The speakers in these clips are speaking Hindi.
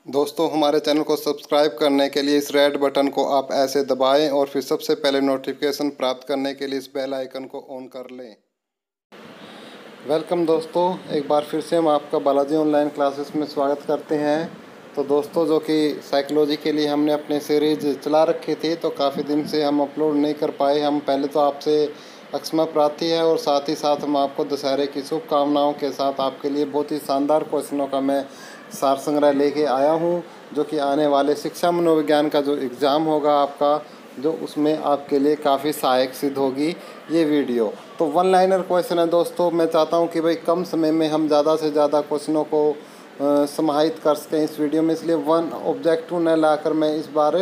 दोस्तों हमारे चैनल को सब्सक्राइब करने के लिए इस रेड बटन को आप ऐसे दबाएं और फिर सबसे पहले नोटिफिकेशन प्राप्त करने के लिए इस बेल आइकन को ऑन कर लें। वेलकम दोस्तों, एक बार फिर से हम आपका बालाजी ऑनलाइन क्लासेस में स्वागत करते हैं। तो दोस्तों जो कि साइकोलॉजी के लिए हमने अपने सीरीज़ चला रखी थी, तो काफ़ी दिन से हम अपलोड नहीं कर पाए। हम पहले तो आपसे अक्षमा प्रार्थी है और साथ ही साथ हम आपको दशहरे की शुभकामनाओं के साथ आपके लिए बहुत ही शानदार क्वेश्चनों का मैं सार संग्रह लेके आया हूँ, जो कि आने वाले शिक्षा मनोविज्ञान का जो एग्ज़ाम होगा आपका, जो उसमें आपके लिए काफ़ी सहायक सिद्ध होगी ये वीडियो। तो वन लाइनर क्वेश्चन है दोस्तों। मैं चाहता हूँ कि भाई कम समय में हम ज़्यादा से ज़्यादा क्वेश्चनों को समाहित कर सकें इस वीडियो में, इसलिए वन ऑब्जेक्टिव न लाकर मैं इस बार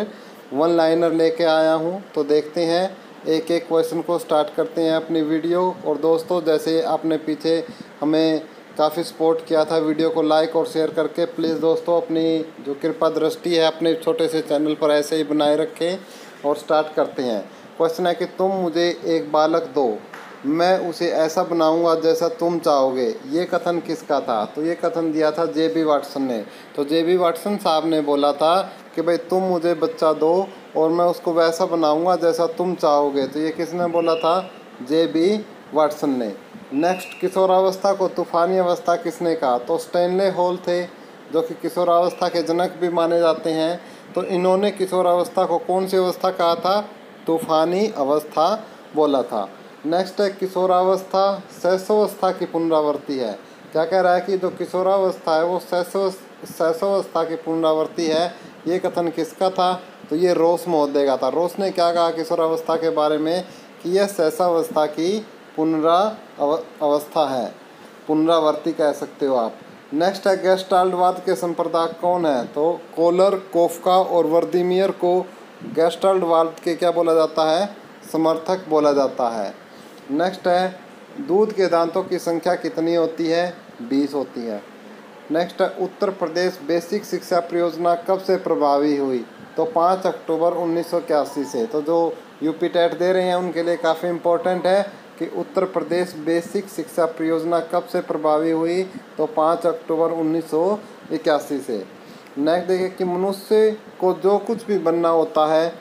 वन लाइनर लेके आया हूँ। तो देखते हैं, एक एक क्वेश्चन को स्टार्ट करते हैं अपनी वीडियो। और दोस्तों जैसे आपने पीछे हमें काफ़ी सपोर्ट किया था वीडियो को लाइक और शेयर करके, प्लीज़ दोस्तों अपनी जो कृपा दृष्टि है अपने छोटे से चैनल पर ऐसे ही बनाए रखें। और स्टार्ट करते हैं। क्वेश्चन है कि तुम मुझे एक बालक दो, मैं उसे ऐसा बनाऊंगा जैसा तुम चाहोगे। ये कथन किसका था? तो ये कथन दिया था जे.बी. वाटसन ने। तो जे.बी. वाटसन साहब ने बोला था कि भाई तुम मुझे बच्चा दो और मैं उसको वैसा बनाऊंगा जैसा तुम चाहोगे। तो ये किसने बोला था? जे.बी. वाटसन ने। नेक्स्ट, किशोरावस्था को तूफानी अवस्था किसने कहा? तो स्टैनले हॉल थे, जो कि किशोरावस्था के जनक भी माने जाते हैं। तो इन्होंने किशोरावस्था को कौन सी अवस्था कहा था? तूफानी अवस्था बोला था। नेक्स्ट है, किशोरावस्था शैशवावस्था की पुनरावृत्ति है। क्या कह रहा है कि जो किशोरावस्था है वो शैशवावस्था की पुनरावृत्ति है। ये कथन किसका था? तो ये रोस महोदय का था। रोस ने क्या कहा किशोरावस्था के बारे में? कि यह शैशवावस्था की पुनरावस्था है, पुनरावृत्ति कह सकते हो आप। नेक्स्ट है, गेस्टाल्टवाद के संप्रदाय कौन है? तो कोलर, कोफका और वर्दीमियर को गेस्टाल्टवाद के क्या बोला जाता है? समर्थक बोला जाता है। नेक्स्ट है, दूध के दांतों की संख्या कितनी होती है? 20 होती है। नेक्स्ट है, उत्तर प्रदेश बेसिक शिक्षा परियोजना कब से प्रभावी हुई? तो 5 अक्टूबर 1981 से। तो जो यूपी टेट दे रहे हैं उनके लिए काफ़ी इम्पोर्टेंट है कि उत्तर प्रदेश बेसिक शिक्षा परियोजना कब से प्रभावी हुई? तो 5 अक्टूबर 1981 से। नेक्स्ट देखिए कि मनुष्य को जो कुछ भी बनना होता है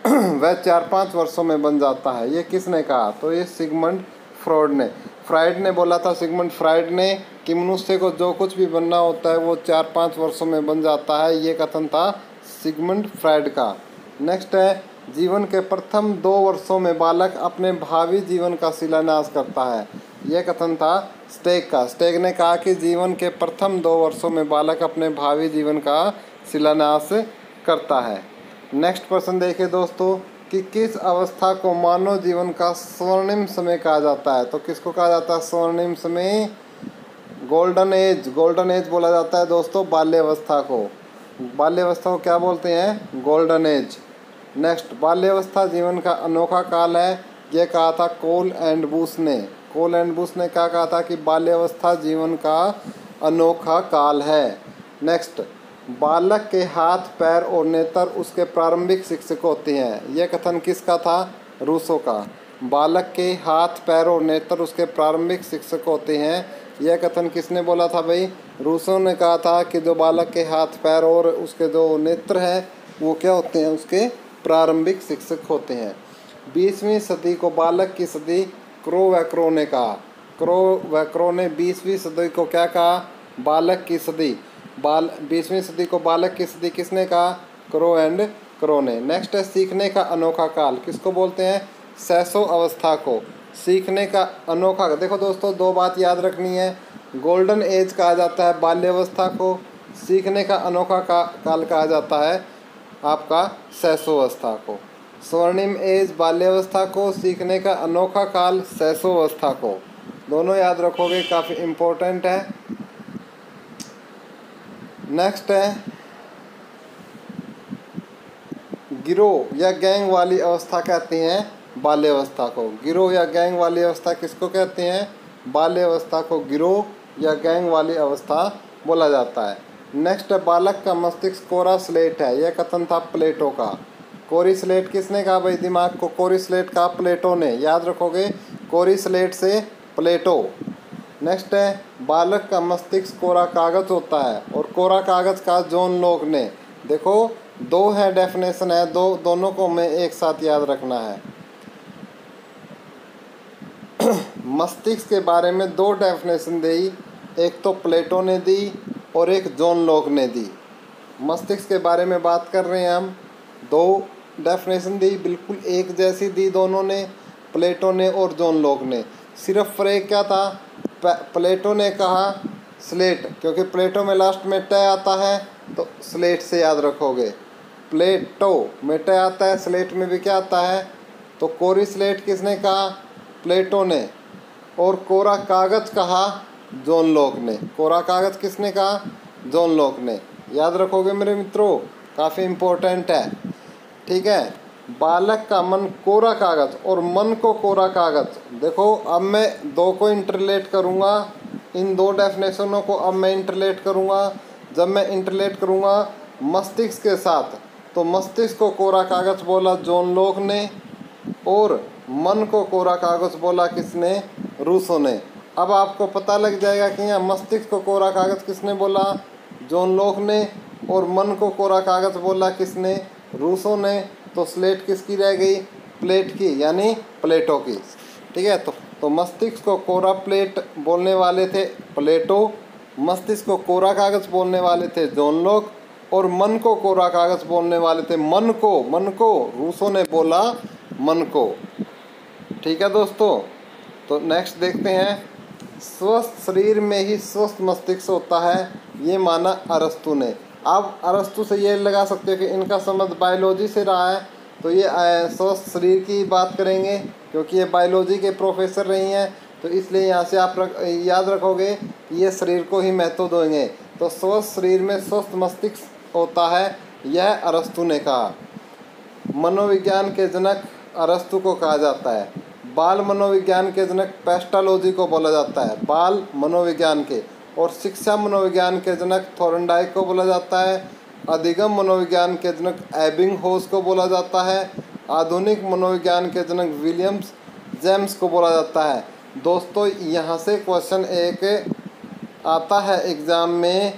वह 4-5 वर्षों में बन जाता है। ये किसने कहा? तो ये सिगमंड फ्रॉइड ने। फ्राइड ने बोला था, सिगमंड फ्राइड ने, कि मनुष्य को जो कुछ भी बनना होता है वो 4-5 वर्षों में बन जाता है। ये कथन था सिगमंड फ्राइड का। नेक्स्ट है, जीवन के प्रथम 2 वर्षों में बालक अपने भावी जीवन का शिलान्यास करता है। यह कथन था स्टेग का। स्टेग ने कहा कि जीवन के प्रथम 2 वर्षों में बालक अपने भावी जीवन का शिलान्यास करता है। नेक्स्ट प्रश्न देखिए दोस्तों कि किस अवस्था को मानव जीवन का स्वर्णिम समय कहा जाता है? तो किसको कहा जाता है स्वर्णिम समय? Golden age. गोल्डन एज बोला जाता है दोस्तों बाल्यावस्था को। बाल्यावस्था को क्या बोलते हैं? Golden age. नेक्स्ट, बाल्यावस्था जीवन का अनोखा काल है। ये कहा था कोल एंड बूश ने। कोल एंड बूश ने क्या कहा था? कि बाल्यावस्था जीवन का अनोखा काल है। नेक्स्ट, बालक के हाथ, पैर और नेत्र उसके प्रारंभिक शिक्षक होते हैं। यह कथन किसका था? रूसो का। बालक के हाथ, पैर और नेत्र उसके प्रारंभिक शिक्षक होते हैं। यह कथन किसने बोला था भाई? रूसो ने कहा था कि जो बालक के हाथ, पैर और उसके जो नेत्र हैं वो क्या होते हैं? उसके प्रारंभिक शिक्षक होते हैं। 20वीं सदी को बालक की सदी क्रो वैक्रो ने कहा। क्रो वैक्रो ने 20वीं सदी को क्या कहा? बालक की सदी। 20वीं सदी को बालक की सदी किसने कहा? क्रो एंड क्रो ने। नेक्स्ट है, सीखने का अनोखा काल किसको बोलते हैं? शैशव अवस्था को। सीखने का अनोखा, देखो दोस्तों 2 बात याद रखनी है। गोल्डन एज कहा जाता है बाल्यावस्था को, सीखने का अनोखा काल कहा जाता है आपका शैशवावस्था को। स्वर्णिम एज बाल्यावस्था को, सीखने का अनोखा काल शैशवावस्था को। दोनों याद रखोगे, काफ़ी इम्पोर्टेंट है। नेक्स्ट है, गिरोह या गैंग वाली अवस्था कहते हैं बाल्यावस्था को। गिरोह या गैंग वाली अवस्था किसको कहते हैं? बाल्यावस्था को गिरोह या गैंग वाली अवस्था बोला जाता है। नेक्स्ट है, बालक का मस्तिष्क कोरा स्लेट है। यह कथन था प्लेटो का। कोरी स्लेट किसने कहा भाई? दिमाग को कोरी स्लेट कहा प्लेटो ने। याद रखोगे, कोरी स्लेट से प्लेटो। नेक्स्ट है, बालक का मस्तिष्क कोरा कागज होता है और कोरा कागज़ कहा जॉन लॉक ने। देखो दो है डेफिनेशन है, दोनों को हमें एक साथ याद रखना है। मस्तिष्क के बारे में दो डेफिनेशन दी, एक तो प्लेटो ने दी और एक जॉन लॉक ने दी। मस्तिष्क के बारे में बात कर रहे हैं हम, दो डेफिनेशन दी, बिल्कुल एक जैसी दी दोनों ने, प्लेटो ने और जॉन लॉक ने। सिर्फ फ़र्क क्या था, प्लेटो ने कहा स्लेट, क्योंकि प्लेटो में लास्ट में ट आता है तो स्लेट से याद रखोगे। प्लेटो में ट आता है, स्लेट में भी क्या आता है, तो कोरी स्लेट किसने कहा, प्लेटो ने। और कोरा कागज़ कहा जॉन लॉक ने। कोरा कागज़ किसने कहा, जॉन लॉक ने। याद रखोगे मेरे मित्रों, काफ़ी इम्पोर्टेंट है। ठीक है, बालक का मन कोरा कागज़ और मन को कोरा कागज़। देखो अब मैं दो को इंटरलेट करूँगा, इन दो डेफिनेशनों को अब मैं इंटरलेट करूँगा। जब मैं इंटरलेट करूँगा मस्तिष्क के साथ, तो मस्तिष्क को कोरा कागज़ बोला जॉन लॉक ने और मन को कोरा कागज़ बोला किसने, रूसो ने। अब आपको पता लग जाएगा कि यहाँ मस्तिष्क को कोरा कागज़ किसने बोला, जॉन लॉक ने, और मन को कोरा कागज़ बोला किसने, रूसो ने। तो स्लेट किसकी रह गई, प्लेट की, यानी प्लेटो की। ठीक है, तो मस्तिष्क को कोरा प्लेट बोलने वाले थे प्लेटो, मस्तिष्क को कोरा कागज़ बोलने वाले थे जॉन लॉक, और मन को कोरा कागज़ बोलने वाले थे मन को रूसो ने बोला मन को। ठीक है दोस्तों, तो नेक्स्ट देखते हैं, स्वस्थ शरीर में ही स्वस्थ मस्तिष्क होता है, ये माना अरस्तु ने। अब अरस्तु से ये लगा सकते हो कि इनका संबंध बायोलॉजी से रहा है, तो ये स्वस्थ शरीर की बात करेंगे क्योंकि ये बायोलॉजी के प्रोफेसर रही हैं, तो इसलिए यहाँ से आप याद रखोगे ये शरीर को ही महत्व देंगे। तो स्वस्थ शरीर में स्वस्थ मस्तिष्क होता है, यह अरस्तु ने कहा। मनोविज्ञान के जनक अरस्तु को कहा जाता है। बाल मनोविज्ञान के जनक पेस्टालोजी को बोला जाता है, बाल मनोविज्ञान के। और शिक्षा मनोविज्ञान के जनक थॉर्नडाइक को बोला जाता है। अधिगम मनोविज्ञान के जनक एबिंगहॉस को बोला जाता है। आधुनिक मनोविज्ञान के जनक विलियम्स जेम्स को बोला जाता है। दोस्तों यहाँ से क्वेश्चन एक आता है एग्ज़ाम में,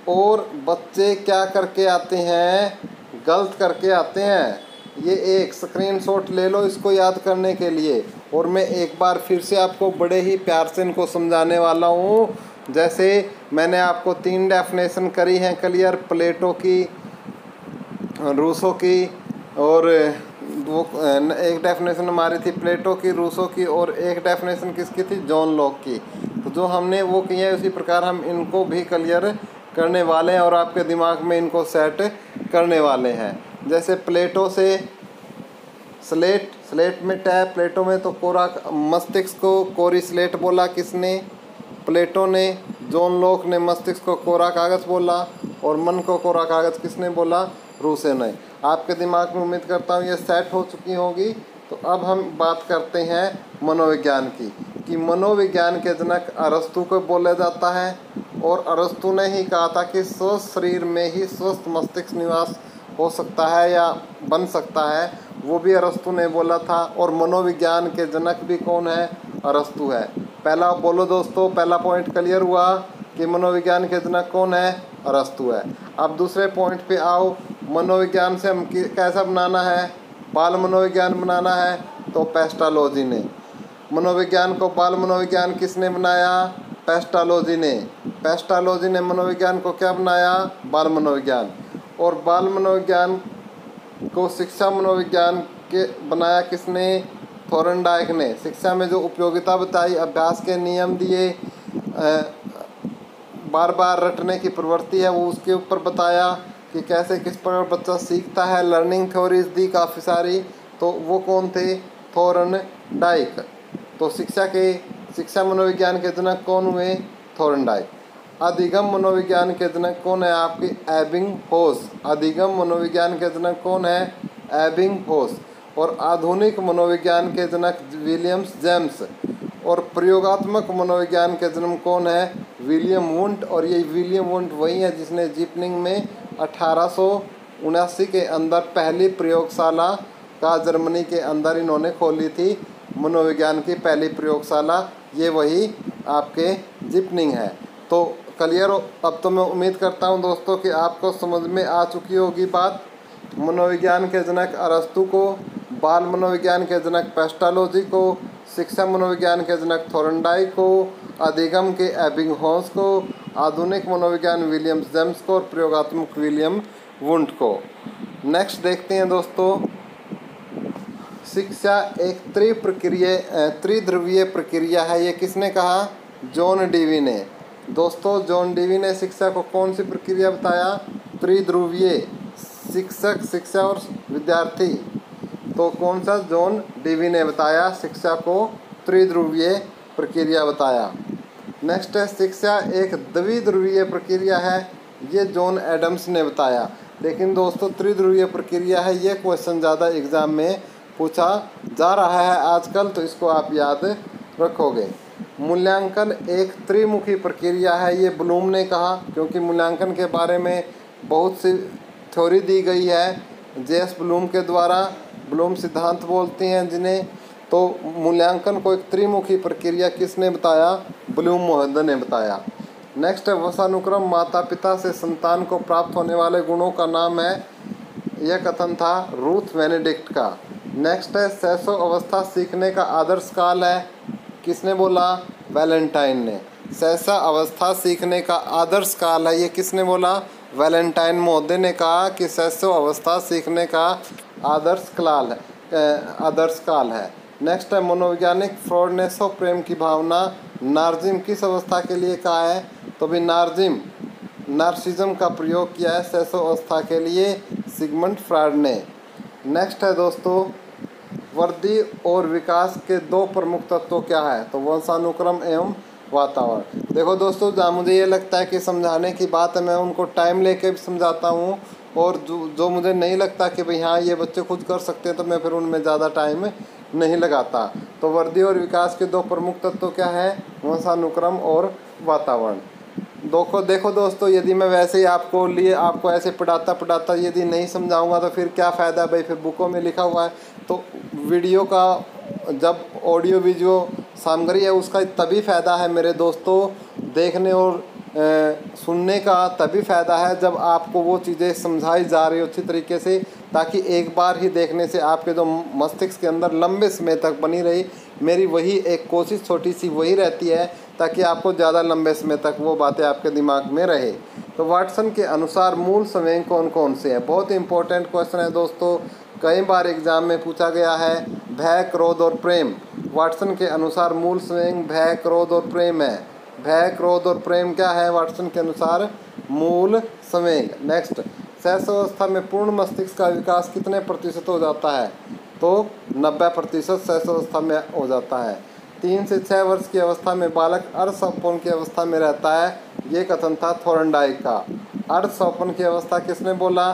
और बच्चे क्या करके आते हैं, गलत करके आते हैं। ये एक स्क्रीनशॉट ले लो इसको याद करने के लिए, और मैं एक बार फिर से आपको बड़े ही प्यार से इनको समझाने वाला हूँ। जैसे मैंने आपको 3 डेफिनेशन करी हैं क्लियर, प्लेटो की, रूसो की, और वो एक डेफिनेशन हमारी थी प्लेटो की, रूसो की, और एक डेफिनेशन किसकी थी, जॉन लॉक की। तो जो हमने वो किया है उसी प्रकार हम इनको भी क्लियर करने वाले हैं और आपके दिमाग में इनको सेट करने वाले हैं। जैसे प्लेटो से स्लेट, स्लेट में टैप, प्लेटो में तो कोरा मस्तिष्क को कोरी स्लेट बोला किसने, प्लेटो ने। जॉन लॉक ने मस्तिष्क को कोरा कागज़ बोला, और मन को कोरा कागज़ किसने बोला, रूसो ने। आपके दिमाग में उम्मीद करता हूँ ये सेट हो चुकी होगी। तो अब हम बात करते हैं मनोविज्ञान की, कि मनोविज्ञान के जनक अरस्तु को बोला जाता है, और अरस्तु ने ही कहा था कि स्वस्थ शरीर में ही स्वस्थ मस्तिष्क निवास हो सकता है या बन सकता है, वो भी अरस्तु ने बोला था। और मनोविज्ञान के जनक भी कौन है, अरस्तु है। पहला बोलो दोस्तों, पहला पॉइंट क्लियर हुआ कि मनोविज्ञान के जनक कौन है, अरस्तु है। अब दूसरे पॉइंट पे आओ, मनोविज्ञान से हम कैसा बनाना है, बाल मनोविज्ञान बनाना है, तो पेस्टालोजी ने। मनोविज्ञान को बाल मनोविज्ञान किसने बनाया, पेस्टालोजी ने। पेस्टालोजी ने मनोविज्ञान को क्या बनाया, बाल मनोविज्ञान। और बाल मनोविज्ञान को शिक्षा मनोविज्ञान के बनाया किसने, थॉर्नडाइक ने। शिक्षा में जो उपयोगिता बताई, अभ्यास के नियम दिए, बार बार रटने की प्रवृत्ति है वो उसके ऊपर बताया कि कैसे किस प्रकार बच्चा सीखता है, लर्निंग थ्योरीज दी काफ़ी सारी, तो वो कौन थे, थॉर्नडाइक। तो शिक्षा मनोविज्ञान के जनक कौन हुए, थॉर्नडाइक। अधिगम मनोविज्ञान के जनक कौन है आपकी, एबिंगहॉस। अधिगम मनोविज्ञान के जनक कौन है, एबिंगहॉस। और आधुनिक मनोविज्ञान के जनक विलियम्स जेम्स। और प्रयोगात्मक मनोविज्ञान के जनक कौन है, विलियम वुंट। और ये विलियम वुंट वही है जिसने जिपनिंग में 1879 के अंदर पहली प्रयोगशाला का जर्मनी के अंदर इन्होंने खोली थी, मनोविज्ञान की पहली प्रयोगशाला, ये वही आपके जिपनिंग है। तो क्लियर अब तो मैं उम्मीद करता हूँ दोस्तों कि आपको समझ में आ चुकी होगी बात। मनोविज्ञान के जनक अरस्तु को, बाल मनोविज्ञान के जनक पेस्टालोजी को, शिक्षा मनोविज्ञान के जनक थोर्नडाइक को, अधिगम के एबिंगहॉस को, आधुनिक मनोविज्ञान विलियम जेम्स को और प्रयोगात्मक विलियम वुंट को। नेक्स्ट देखते हैं दोस्तों, शिक्षा एक त्रिध्रुवीय प्रक्रिया है। ये किसने कहा? जॉन डीवी ने। दोस्तों जॉन डीवी ने शिक्षा को कौन सी प्रक्रिया बताया? त्रिध्रुवीय। शिक्षक, शिक्षा और विद्यार्थी, तो कौन सा? जॉन डीवी ने बताया शिक्षा को त्रिध्रुवीय प्रक्रिया बताया। नेक्स्ट है, शिक्षा एक द्विध्रुवीय प्रक्रिया है। ये जॉन एडम्स ने बताया। लेकिन दोस्तों त्रिध्रुवीय प्रक्रिया है, ये क्वेश्चन ज़्यादा एग्जाम में पूछा जा रहा है आजकल, तो इसको आप याद रखोगे। मूल्यांकन एक त्रिमुखी प्रक्रिया है, ये ब्लूम ने कहा, क्योंकि मूल्यांकन के बारे में बहुत सी थ्योरी दी गई है जेएस ब्लूम के द्वारा। ब्लूम सिद्धांत बोलते हैं जिन्हें। तो मूल्यांकन को एक त्रिमुखी प्रक्रिया किसने बताया? ब्लूम महोदय ने बताया। नेक्स्ट है, वंशानुक्रम माता पिता से संतान को प्राप्त होने वाले गुणों का नाम है। यह कथन था रूथ बेनेडिक्ट का। नेक्स्ट है, शैशव अवस्था सीखने का आदर्श काल है। किसने बोला? वैलेंटाइन ने। शैशव अवस्था सीखने का आदर्श काल है, ये किसने बोला? वैलेंटाइन महोदय ने कहा कि शैशव अवस्था सीखने का आदर्श काल है। नेक्स्ट है, मनोवैज्ञानिक फ्रॉड ने स्व प्रेम की भावना नार्सिज्म किस अवस्था के लिए कहा है? तो भी नार्सिज्म का प्रयोग किया है शैशव अवस्था के लिए सिगमंड फ्रॉड ने। नेक्स्ट है दोस्तों, वृद्धि और विकास के दो प्रमुख तत्व क्या है? तो वंशानुक्रम एवं वातावरण। देखो दोस्तों, जहाँ मुझे ये लगता है कि समझाने की बात है, मैं उनको टाइम लेके भी समझाता हूँ, और जो मुझे नहीं लगता कि भाई हाँ ये बच्चे खुद कर सकते हैं, तो मैं फिर उनमें ज़्यादा टाइम नहीं लगाता। तो वृद्धि और विकास के दो प्रमुख तत्व क्या है? वंशानुक्रम और वातावरण। देखो दोस्तों, यदि मैं वैसे ही आपको ऐसे पढ़ाता यदि नहीं समझाऊंगा तो फिर क्या फ़ायदा भाई? फिर बुकों में लिखा हुआ है, तो वीडियो का जब ऑडियो वीडियो सामग्री है उसका तभी फ़ायदा है मेरे दोस्तों, देखने और सुनने का तभी फ़ायदा है जब आपको वो चीज़ें समझाई जा रही हो अच्छी तरीके से, ताकि एक बार ही देखने से आपके जो मस्तिष्क के अंदर लंबे समय तक बनी रही। मेरी वही एक कोशिश छोटी सी वही रहती है, ताकि आपको ज़्यादा लंबे समय तक वो बातें आपके दिमाग में रहे। तो वाटसन के अनुसार मूल संवेग कौन कौन से हैं? बहुत इंपॉर्टेंट क्वेश्चन है दोस्तों, कई बार एग्जाम में पूछा गया है। भय, क्रोध और प्रेम। वाटसन के अनुसार मूल संवेग भय, क्रोध और प्रेम है। भय, क्रोध और प्रेम क्या है वाटसन के अनुसार? मूल संवेग। नेक्स्ट, शैशव अवस्था में पूर्ण मस्तिष्क का विकास कितने प्रतिशत हो जाता है? तो 90% शैशव अवस्था में हो जाता है। 3 से 6 वर्ष की अवस्था में बालक अर्धसंपूर्ण की अवस्था में रहता है, ये कथन था थोर्नडाइक का। अर्धसंपूर्ण की अवस्था किसने बोला?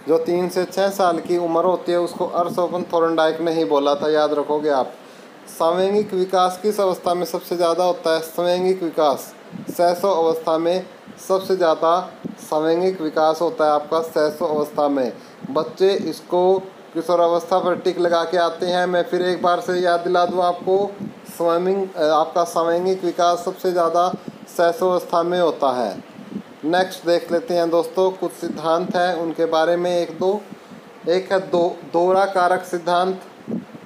जो 3 से 6 साल की उम्र होती है उसको अर्धसंपूर्ण थोर्नडाइक ने ही बोला था, याद रखोगे आप। सांवेगिक विकास किस अवस्था में सबसे ज़्यादा होता है? सांवेगिक विकास शैशव अवस्था में सबसे ज़्यादा सांवेगिक विकास होता है आपका शैशव अवस्था में। बच्चे इसको किशोर अवस्था पर टिक लगा के आते हैं। मैं फिर एक बार से याद दिला दूँ आपको, आपका सांवेगिक विकास सबसे ज़्यादा शैशव अवस्था में होता है। नेक्स्ट देख लेते हैं दोस्तों, कुछ सिद्धांत हैं उनके बारे में एक है दोहरा कारक सिद्धांत।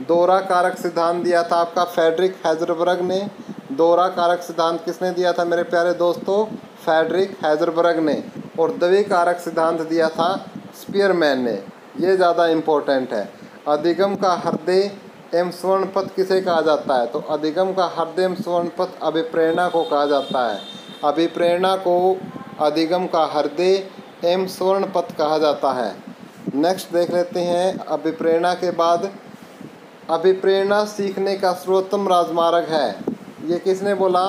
दोहरा कारक सिद्धांत दिया था आपका फ्रेडरिक हेज़नबर्ग ने। दोहरा कारक सिद्धांत किसने दिया था मेरे प्यारे दोस्तों? फ्रेडरिक हेज़नबर्ग ने। और द्विकारक सिद्धांत दिया था स्पीयरमैन ने। ये ज़्यादा इम्पोर्टेंट है। अधिगम का हृदय एवं स्वर्णपथ किसे कहा जाता है? तो अधिगम का हृदय एवं स्वर्णपथ अभिप्रेरणा को कहा जाता है। अभिप्रेरणा को अधिगम का हृदय एवं स्वर्णपथ कहा जाता है। नेक्स्ट देख लेते हैं, अभिप्रेरणा के बाद अभिप्रेरणा सीखने का सर्वोत्तम राजमार्ग है। ये किसने बोला?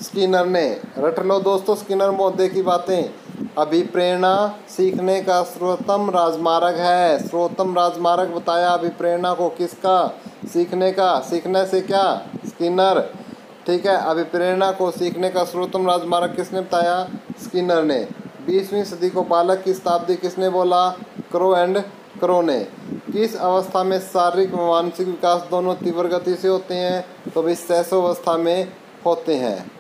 स्किनर ने। रट लो दोस्तों स्किनर महोदय की बातें। अभिप्रेरणा सीखने का सर्वोत्तम राजमार्ग है। सर्वोत्तम राजमार्ग बताया अभिप्रेरणा को, किसका? सीखने का। सीखने से क्या? स्किनर। ठीक है, अभिप्रेरणा को सीखने का सर्वोत्तम राजमार्ग किसने बताया? स्किनर ने। 20वीं सदी को बालक की शताब्दी किसने बोला? क्रो एंड क्रो ने। किस अवस्था में शारीरिक व मानसिक विकास दोनों तीव्र गति से होते हैं? तो भी शैशव अवस्था में होते हैं।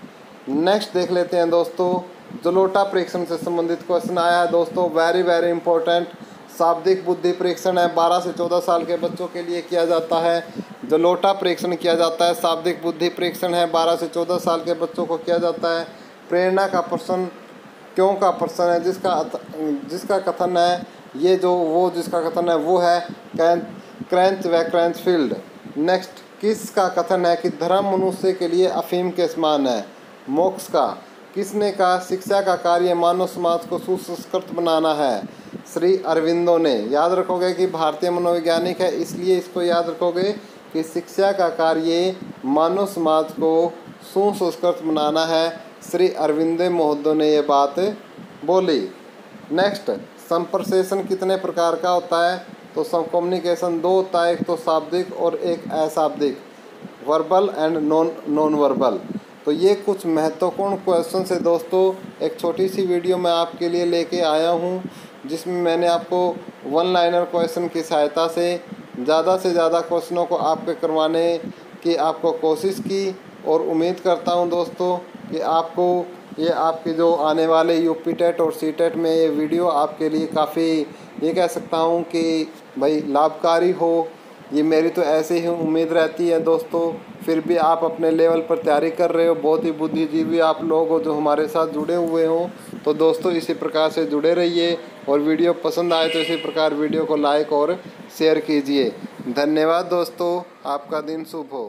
नेक्स्ट देख लेते हैं दोस्तों, जलोटा परीक्षण से संबंधित क्वेश्चन आया है दोस्तों, वेरी वेरी इंपॉर्टेंट। शाब्दिक बुद्धि परीक्षण है, 12 से 14 साल के बच्चों के लिए किया जाता है। जलोटा परीक्षण किया जाता है, शाब्दिक बुद्धि परीक्षण है, 12 से 14 साल के बच्चों को किया जाता है। प्रेरणा का प्रश्न क्यों का प्रश्न है, जिसका कथन है ये जो वो जिसका कथन है वो है क्रैंच व क्रैंचफील्ड। नेक्स्ट, किसका कथन है कि धर्म मनुष्य के लिए अफीम के समान है। मोक्ष का किसने कहा, शिक्षा का कार्य मानव समाज को सुसंस्कृत बनाना है, श्री अरविंदो ने। याद रखोगे कि भारतीय मनोवैज्ञानिक है, इसलिए इसको याद रखोगे कि शिक्षा का कार्य मानव समाज को सुसंस्कृत बनाना है, श्री अरविंदो महोदय ने ये बात बोली। नेक्स्ट, संप्रेषण कितने प्रकार का होता है, तो कम्युनिकेशन 2 होता है, एक तो शाब्दिक और एक अशाब्दिक, वर्बल एंड नॉन वर्बल। तो ये कुछ महत्वपूर्ण क्वेश्चन है दोस्तों, एक छोटी सी वीडियो मैं आपके लिए लेके आया हूँ, जिसमें मैंने आपको वन लाइनर क्वेश्चन की सहायता से ज़्यादा क्वेश्चनों को आपके करवाने की आपको कोशिश की, और उम्मीद करता हूँ दोस्तों कि आपको ये आपके जो आने वाले यूपी टेट और सी टेट में ये वीडियो आपके लिए काफ़ी, ये कह सकता हूँ कि भाई लाभकारी हो। ये मेरी तो ऐसे ही उम्मीद रहती है दोस्तों। फिर भी आप अपने लेवल पर तैयारी कर रहे हो, बहुत ही बुद्धिजीवी आप लोग हो जो हमारे साथ जुड़े हुए हो। तो दोस्तों इसी प्रकार से जुड़े रहिए, और वीडियो पसंद आए तो इसी प्रकार वीडियो को लाइक और शेयर कीजिए। धन्यवाद दोस्तों, आपका दिन शुभ हो।